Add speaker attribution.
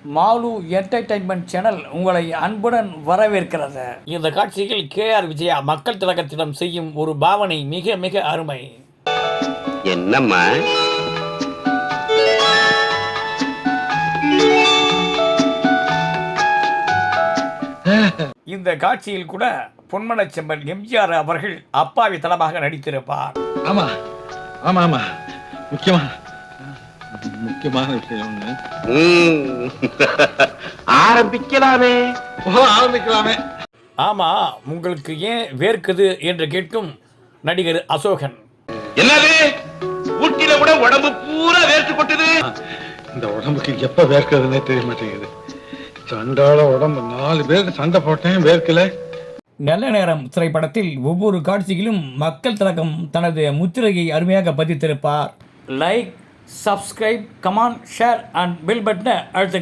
Speaker 1: Mall entertainment channel உங்களை அன்புடன் வரவேற்கிறது. இந்த காட்சியில் KR விஜயா மக்கள் திலகத்திடம் செய்யும் ஒரு பாவனை மிக மிக அருமை.
Speaker 2: என்னம்மா
Speaker 1: இந்த காட்சியில் கூட பொன்மனச் செம்மல் எம்ஜிஆர் அவர்கள் அப்பாவி தளமாக நடித்திருப்பார்.
Speaker 3: ஆமா ஆமா ஆமா முக்கியமான விஷயம் ஒண்ணு.
Speaker 2: ஆரம்பிக்கலாமே
Speaker 3: ஆரம்பிக்கலாமே.
Speaker 1: ஆமா, உங்களுக்கு ஏன் வேர்க்குது என்று கேட்கும் நடிகர் அசோகன்.
Speaker 2: என்னது ஊட்டில கூட உடம்பு பூரா வேர்த்து கொட்டுது.
Speaker 3: இந்த உடம்புக்கு எப்ப வேர்க்கிறதுனே தெரிய மாட்டேங்குது. சண்டால உடம்பு 4 பேருக்கு சண்டை போட்டேன், வேர்க்கல.
Speaker 1: நல்ல நேரம் திரைப்படத்தில் ஒவ்வொரு காட்சியிலும் மக்கள் திலகம் தனது முத்திரையை அருமையாக பதித்திருப்பார். Like, subscribe, comment, share and bell பட்டனை அழுத்துங்க.